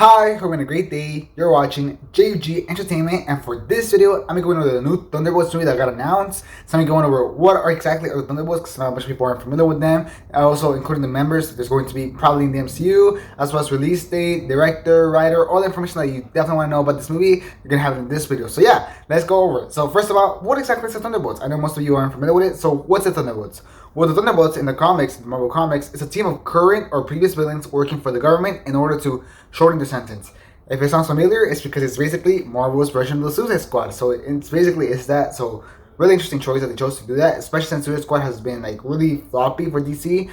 Hi, hope you're having a great day. You're watching JUG Entertainment, and for this video, I'm going to go over the new Thunderbolts movie that got announced. So I'm going over what are exactly the Thunderbolts, because not a bunch of people aren't familiar with them. Also, including the members, there's going to be probably in the MCU, as well as release date, director, writer, all the information that you definitely want to know about this movie. You're going to have it in this video. So yeah, let's go over it. So first of all, what exactly is the Thunderbolts? I know most of you aren't familiar with it. So what's the Thunderbolts? Well, the Thunderbolts in the comics, the Marvel Comics, is a team of current or previous villains working for the government in order to shorten their sentence. If it sounds familiar, it's because it's basically Marvel's version of the Suicide Squad. So it's basically that. So really interesting choice that they chose to do that, especially since Suicide Squad has been like really floppy for DC.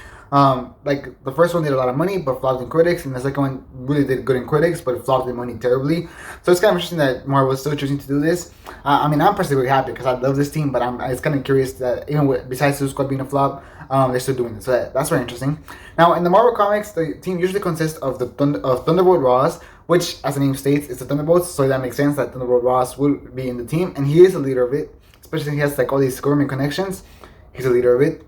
Like the first one did a lot of money but flopped in critics, and the second one really did good in critics but it flopped in money terribly. So it's kind of interesting that Marvel is still choosing to do this. I mean, I'm personally really happy because I love this team, but it's kind of curious that even besides Suicide Squad being a flop, they're still doing this. So that's very interesting. Now, in the Marvel comics, the team usually consists of Thunderbolt Ross, which, as the name states, is the Thunderbolts. So that makes sense that Thunderbolt Ross will be in the team, and he is the leader of it. Especially since he has like all these government connections, he's the leader of it.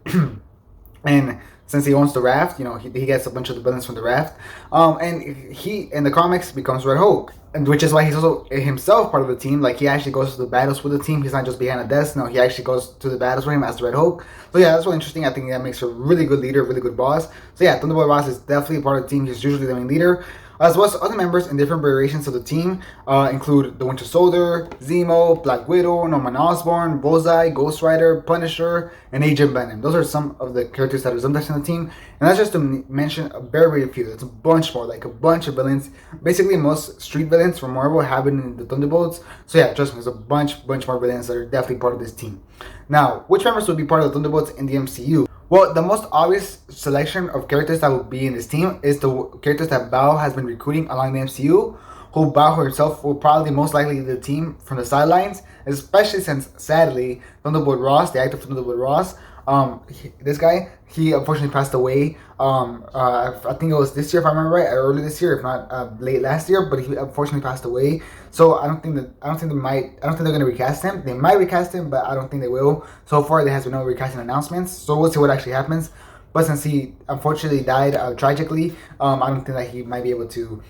And since he owns the raft, you know, he gets a bunch of the villains from the raft. And he in the comics becomes Red Hulk, and which is why he's also himself part of the team. Like he actually goes to the battles with the team. He's not just behind a desk. No, he actually goes to the battles with him as the Red Hulk. So yeah, that's really interesting. I think that makes a really good leader, really good boss. So yeah, Thunderbolt Ross is definitely part of the team. He's usually the main leader. As well as other members in different variations of the team include the Winter Soldier, Zemo, Black Widow, Norman Osborn, Bullseye, Ghost Rider, Punisher, and Agent Venom. Those are some of the characters that are sometimes in the team. And that's just to mention a very, very few. It's a bunch more, like a bunch of villains. Basically, most street villains from Marvel have been in the Thunderbolts. So yeah, trust me, there's a bunch more villains that are definitely part of this team. Now, which members will be part of the Thunderbolts in the MCU? Well, the most obvious selection of characters that will be in this team is the characters that Bao has been recruiting along the MCU, who Bao herself will probably most likely lead the team from the sidelines, especially since, sadly, Thunderbolt Ross, the actor Thunderbolt Ross, this guy, he unfortunately passed away. I think it was this year, if I remember right, early this year, if not late last year. But he unfortunately passed away. So I don't think they're gonna recast him. They might recast him, but I don't think they will. So far, there has been no recasting announcements. So we'll see what actually happens. But since he unfortunately died tragically, I don't think that he might be able to.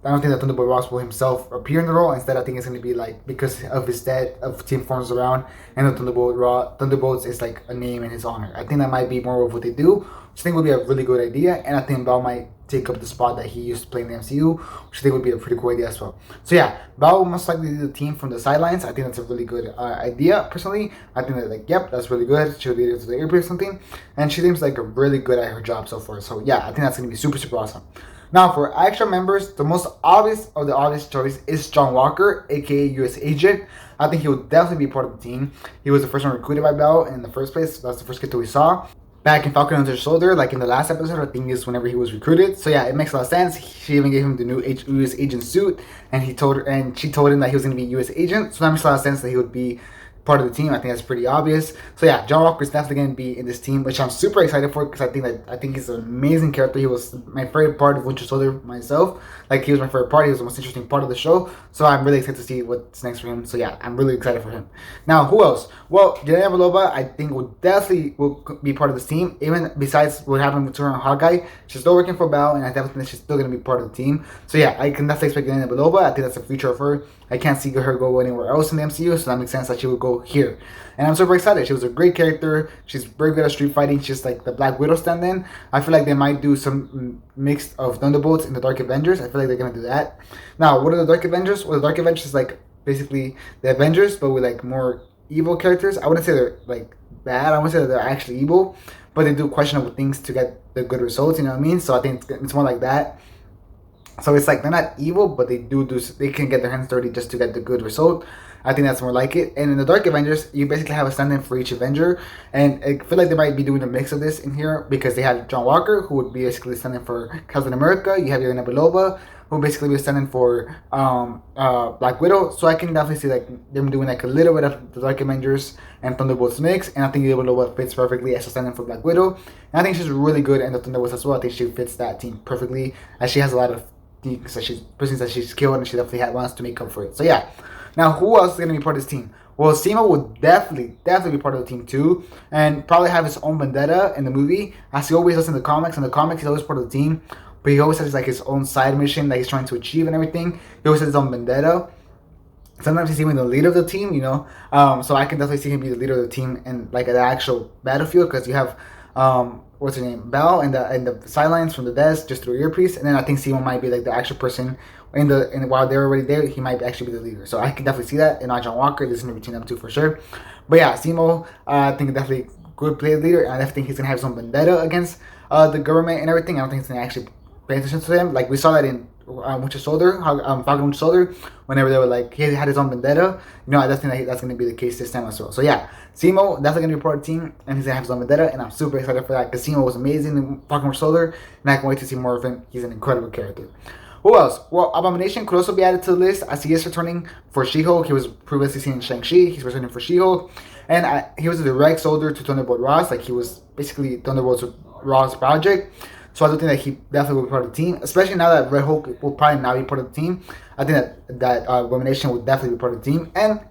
I don't think that Thunderbolt Ross will himself appear in the role. Instead, I think it's going to be like because of his death, of team forms around, and the Thunderbolts is like a name in his honor. I think that might be more of what they do, which I think would be a really good idea. And I think Bao might take up the spot that he used to play in the MCU, which I think would be a pretty cool idea as well. So yeah, Bao will most likely lead the team from the sidelines. I think that's a really good idea, personally. I think that, like, yep, that's really good. She'll lead it to the airport or something. And she seems like really good at her job so far. So yeah, I think that's going to be super, super awesome. Now, for extra members, the most obvious of the obvious choice is John Walker, aka US Agent. I think he will definitely be part of the team. He was the first one recruited by Bell in the first place. So that's the first character we saw. Back in Falcon and Winter Soldier, like in the last episode, I think is whenever he was recruited. So yeah, it makes a lot of sense. She even gave him the new US Agent suit, and she told him that he was going to be US Agent. So that makes a lot of sense that he would be part of the team. I think that's pretty obvious. So yeah, John Walker is definitely going to be in this team, which I'm super excited for because I think he's an amazing character. He was my favorite part of Winter Soldier myself. Like, he was my favorite part. He was the most interesting part of the show. So I'm really excited to see what's next for him. So yeah, I'm really excited for him. Now, who else? Well, Yelena Belova, I think will be part of this team. Even besides what happened with her and Hawkeye, she's still working for Bell, and I definitely think she's still going to be part of the team. So yeah, I can definitely expect Yelena Belova. I think that's the future of her. I can't see her go anywhere else in the MCU, so that makes sense that she would go here. And I'm super excited. She was a great character. She's very good at street fighting. She's like the Black Widow stand-in. I feel like they might do some mix of Thunderbolts in the Dark Avengers. I feel like they're going to do that. Now, what are the Dark Avengers? Well, the Dark Avengers is like basically the Avengers, but with like more evil characters. I wouldn't say they're like bad. I wouldn't say that they're actually evil, but they do questionable things to get the good results, you know what I mean? So I think it's more like that. So it's like they're not evil, but they can get their hands dirty just to get the good result. I think that's more like it. And in the Dark Avengers, you basically have a stand-in for each Avenger. And I feel like they might be doing a mix of this in here because they have John Walker, who would be basically standing for Captain America. You have Yelena Belova, who basically be standing for Black Widow. So I can definitely see like them doing like a little bit of the Dark Avengers and Thunderbolts mix. And I think Yelena Belova fits perfectly as a stand-in for Black Widow. And I think she's really good in the Thunderbolts as well. I think she fits that team perfectly, as she has a lot of things that she's killed, and she definitely wants to make up for it. So yeah. Now, who else is going to be part of this team? Well, Zemo will definitely be part of the team too, and probably have his own vendetta in the movie, as he always does in the comics. In the comics, he's always part of the team. but he always has like his own side mission that he's trying to achieve and everything. He always has his own vendetta. Sometimes he's even the leader of the team, so I can definitely see him be the leader of the team in like the actual battlefield, because you have what's her name, Bell, and the sidelines from the desk just through earpiece, and then I think Zemo might be like the actual person while they're already there, he might actually be the leader. So I can definitely see that, and not John Walker. This is gonna be between them two for sure. But yeah, Zemo, I think definitely good play leader, and I definitely think he's gonna have some vendetta against the government and everything. I don't think he's gonna actually pay attention to them. Like we saw that in Winter Soldier, Falcon Winter Soldier, whenever they were like, he had his own vendetta. I just think that's going to be the case this time as well. So yeah, Zemo definitely going to be part of the team, and he's going to have his own vendetta, and I'm super excited for that, because Zemo was amazing in Falcon Winter Soldier, and I can wait to see more of him. He's an incredible character. Who else? Well, Abomination could also be added to the list, as he is returning for She-Hulk. He was previously seen in Shang-Chi. He's returning for She-Hulk, and he was a direct soldier to Thunderbolt Ross. Like, he was basically Thunderbolt's Ross project. So I do think that he definitely will be part of the team, especially now that Red Hulk will probably not be part of the team. I think that Abomination will definitely be part of the team, and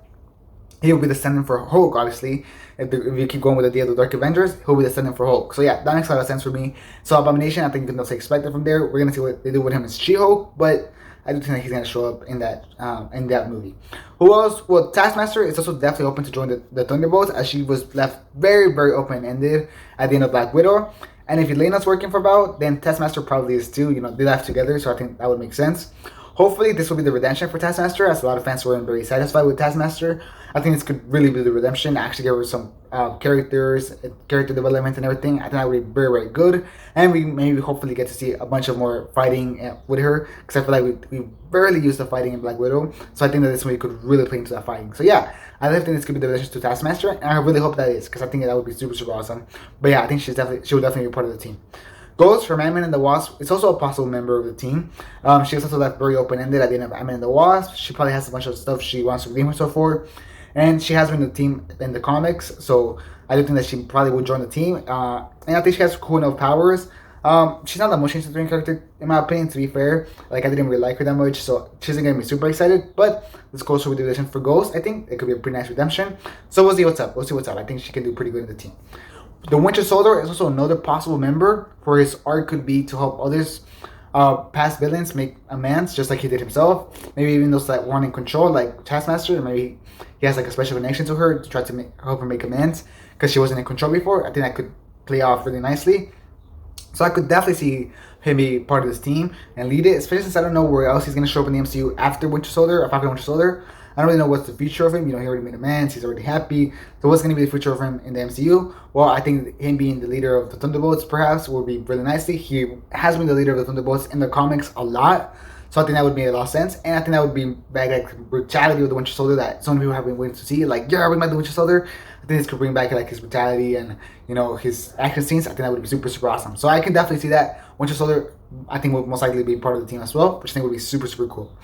he will be the stand-in for Hulk, obviously. If you keep going with the idea of the Dark Avengers, he'll be the stand-in for Hulk. So yeah, that makes a lot of sense for me. So Abomination, I think you can also expect it from there. We're gonna see what they do with him as She-Hulk, but I do think that he's gonna show up in that movie. Who else? Well, Taskmaster is also definitely open to join the Thunderbolts, as she was left very, very open-ended at the end of Black Widow. And if Yelena's working for Bao, then Taskmaster probably is too. They left together, so I think that would make sense. Hopefully, this will be the redemption for Taskmaster, as a lot of fans weren't very satisfied with Taskmaster. I think this could really be the redemption. Actually, give her some character development and everything. I think that would be very, very good. And we maybe hopefully get to see a bunch of more fighting with her, because I feel like we barely used the fighting in Black Widow. So I think that this movie could really play into that fighting. So yeah, I definitely think this could be the redemption to Taskmaster, and I really hope that is, because I think that would be super, super awesome. But yeah, I think she will definitely be part of the team. Ghost from Ant-Man and the Wasp is also a possible member of the team. She was also left very open-ended at the end of Ant-Man and the Wasp. She probably has a bunch of stuff she wants to redeem herself for. And she has been in the team in the comics, so I do think that she probably would join the team. And I think she has cool enough powers. She's not the most interesting character, in my opinion, to be fair. Like, I didn't really like her that much, so she isn't going to be super excited. But this goes with the redemption for Ghost. I think it could be a pretty nice redemption. So we'll see what's up. I think she can do pretty good in the team. The Winter Soldier is also another possible member, for his arc could be to help others, past villains, make amends, just like he did himself. Maybe even those that weren't in control, like Taskmaster, maybe he has like a special connection to her to try to help her make amends, because she wasn't in control before. I think that could play off really nicely. So I could definitely see him be part of this team and lead it, especially since I don't know where else he's going to show up in the MCU after Winter Soldier, or Falcon Winter Soldier. I don't really know what's the future of him. He already made amends. He's already happy. So what's going to be the future of him in the MCU? Well, I think him being the leader of the Thunderbolts perhaps will be really nicely. He has been the leader of the Thunderbolts in the comics a lot. So I think that would make a lot of sense. And I think that would be back like brutality of the Winter Soldier that so many people have been waiting to see. Like, yeah, bring back the Winter Soldier. I think this could bring back like his brutality and his action scenes. I think that would be super, super awesome. So I can definitely see that. Winter Soldier, I think, will most likely be part of the team as well, which I think would be super, super cool.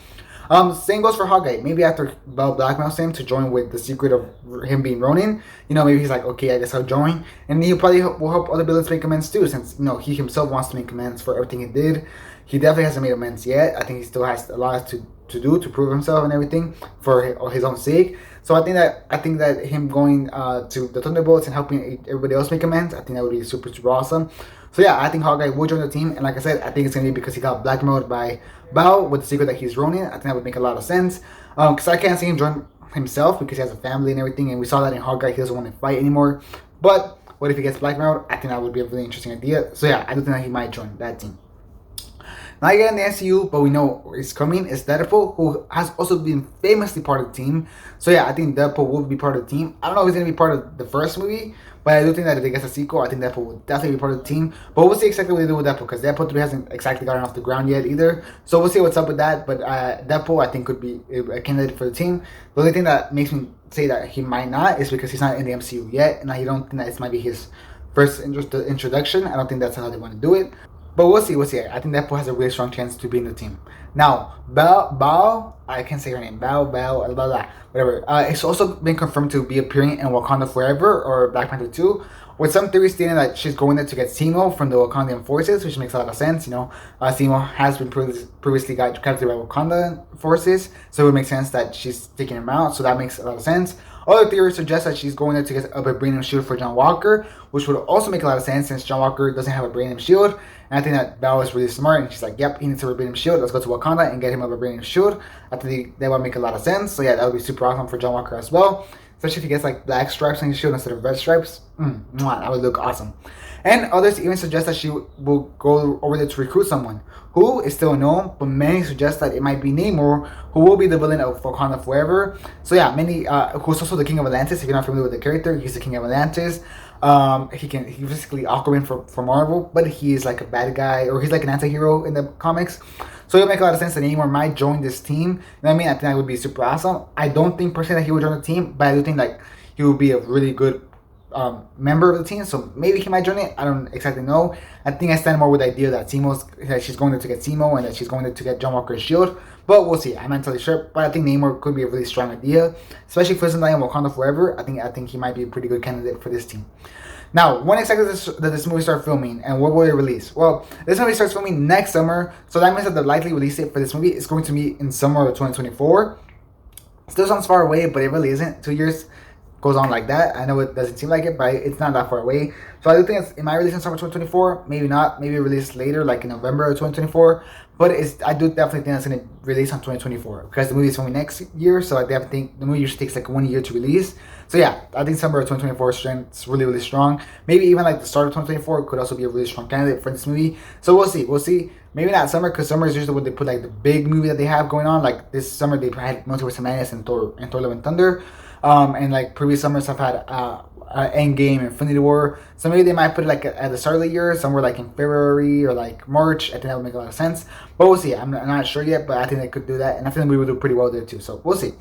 Same goes for Hawkeye. Maybe after Bell blackmails him to join with the secret of him being Ronin, maybe he's like, okay, I guess I'll join. And he probably will help other villains make amends too, since, he himself wants to make amends for everything he did. He definitely hasn't made amends yet. I think he still has a lot to do to prove himself and everything for his own sake. So I think that him going to the Thunderbolts and helping everybody else make amends, I think that would be super, super awesome. So yeah, I think Hawkeye will join the team, and like I said, I think it's gonna be because he got blackmailed by Bao with the secret that he's Ronin. I think that would make a lot of sense. Because I can't see him join himself because he has a family and everything, and we saw that in Hawkeye, he doesn't want to fight anymore. But what if he gets blackmailed? I think that would be a really interesting idea. So yeah, I do think that he might join that team. Not yet in the MCU, but we know it's coming, is Deadpool, who has also been famously part of the team. So yeah, I think Deadpool will be part of the team. I don't know if he's going to be part of the first movie, but I do think that if they get a sequel, I think Deadpool will definitely be part of the team. But we'll see exactly what they do with Deadpool, because Deadpool 3 hasn't exactly gotten off the ground yet either. So we'll see what's up with that. But Deadpool, I think, could be a candidate for the team. The only thing that makes me say that he might not is because he's not in the MCU yet, and I don't think that this might be his first introduction. I don't think that's how they want to do it. But we'll see. I think Deadpool has a really strong chance to be in the team. Now, Bao, I can't say her name. Bao, blah, blah, whatever. It's also been confirmed to be appearing in Wakanda Forever or Black Panther 2. with some theories stating that she's going there to get Zemo from the Wakandan forces, which makes a lot of sense. Zemo has been previously got captured by Wakandan forces, so it would make sense that she's taking him out, so that makes a lot of sense. Other theories suggest that she's going there to get a vibranium shield for John Walker, which would also make a lot of sense since John Walker doesn't have a vibranium shield. And I think that Bella is really smart, and she's like, yep, he needs a vibranium shield. Let's go to Wakanda and get him a vibranium shield. I think that would make a lot of sense. So yeah, that would be super awesome for John Walker as well. Especially if he gets like black stripes on his shield instead of red stripes. That would look awesome. And others even suggest that she will go over there to recruit someone. Who is still unknown, but many suggest that it might be Namor, who will be the villain of Wakanda Forever. So yeah, who's also the King of Atlantis. If you're not familiar with the character, he's the King of Atlantis. He's basically Aquaman for Marvel, but he is like a bad guy, or he's like an anti-hero in the comics. So it would make a lot of sense that Namor might join this team. You know what I mean? I think that would be super awesome. I don't think personally that he would join the team, but I do think like he would be a really good member of the team. So maybe he might join it. I don't exactly know. I think I stand more with the idea that she's going there to get Zemo and that she's going there to get John Walker's shield. But we'll see. I'm not entirely sure. But I think Namor could be a really strong idea, especially if he doesn't die in Wakanda Forever. I think he might be a pretty good candidate for this team. Now, when exactly does this movie start filming, and what will it release? Well, this movie starts filming next summer, so that means that the likely release date for this movie is going to be in summer of 2024. Still sounds far away, but it really isn't. 2 years goes on like that. I know it doesn't seem like it, but it's not that far away. So I do think it might release in summer 2024. Maybe not. Maybe release later, like in November of 2024. But I do definitely think it's going to release on 2024 because the movie is filming next year. So I definitely think the movie usually takes like 1 year to release. So yeah, I think summer of 2024 strength's really, really strong. Maybe even like the start of 2024 could also be a really strong candidate for this movie. So we'll see. We'll see. Maybe not summer, because summer is usually when they put like the big movie that they have going on. Like this summer they had Multiverse of Madness and Thor Love and Thunder. And like previous summers have had Endgame, Infinity War. So maybe they might put it like at the start of the year, somewhere like in February or like March. I think that would make a lot of sense. But we'll see. I'm not sure yet, but I think they could do that. And I think we would do pretty well there too. So we'll see.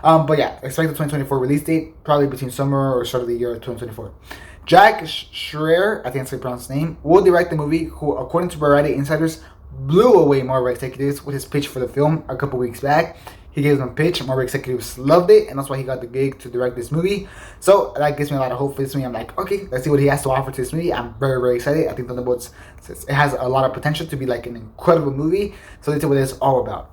But yeah, expect the 2024 release date, probably between summer or start of the year of 2024. Jack Schreier, I think that's how you pronounce his name, will direct the movie, who, according to Variety Insiders, blew away Marvel executives with his pitch for the film a couple weeks back. He gave them a pitch, Marvel executives loved it, and that's why he got the gig to direct this movie. So that gives me a lot of hope for this movie. I'm like, okay, let's see what he has to offer to this movie. I'm very, very excited. I think Thunderbolts, it has a lot of potential to be like an incredible movie. So let's see what it's all about.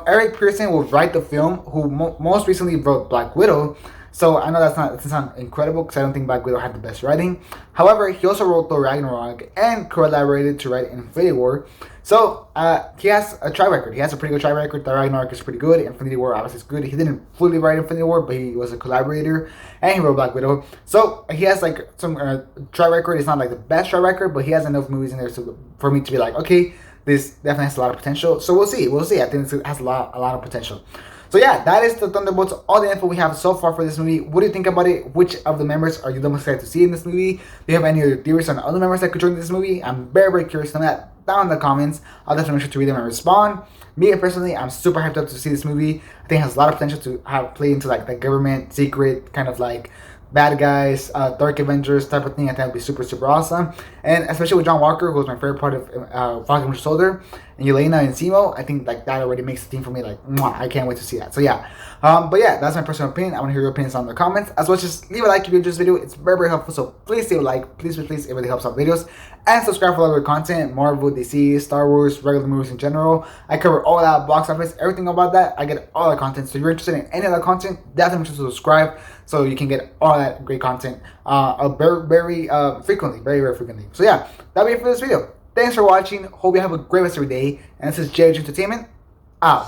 Eric Pearson will write the film, who most recently wrote Black Widow. So I know that doesn't sound incredible because I don't think Black Widow had the best writing. However, he also wrote Thor Ragnarok and collaborated to write Infinity War. So he has a track record. He has a pretty good track record. Thor Ragnarok is pretty good. Infinity War obviously is good. He didn't fully write Infinity War, but he was a collaborator and he wrote Black Widow. So he has like some track record. It's not like the best track record, but he has enough movies in there for me to be like, okay, this definitely has a lot of potential. So we'll see. We'll see. I think it has a lot of potential. So yeah, that is the Thunderbolts, all the info we have so far for this movie. What do you think about it? Which of the members are you the most excited to see in this movie? Do you have any other theories on other members that could join this movie? I'm very, very curious to know that down in the comments. I'll definitely make sure to read them and respond. Me personally, I'm super hyped up to see this movie. I think it has a lot of potential to play into like the government secret kind of like bad guys, Dark Avengers type of thing. I think it'd be super, super awesome. And especially with John Walker, who's my favorite part of Falcon Winter Soldier, and Yelena and Zemo, I think like that already makes the team for me like, mwah, I can't wait to see that. So yeah, but yeah, that's my personal opinion. I want to hear your opinions on the comments. As well, just leave a like if you enjoyed this video. It's very, very helpful. So please leave a like. Please, please, it really helps out videos. And subscribe for other content, Marvel, DC, Star Wars, regular movies in general. I cover all that, box office, everything about that. I get all that content. So if you're interested in any of that content, definitely make sure to subscribe so you can get all that great content very frequently, very, very frequently. So yeah, that'll be it for this video. Thanks for watching. Hope you have a great rest of your day. And this is JH Entertainment, out.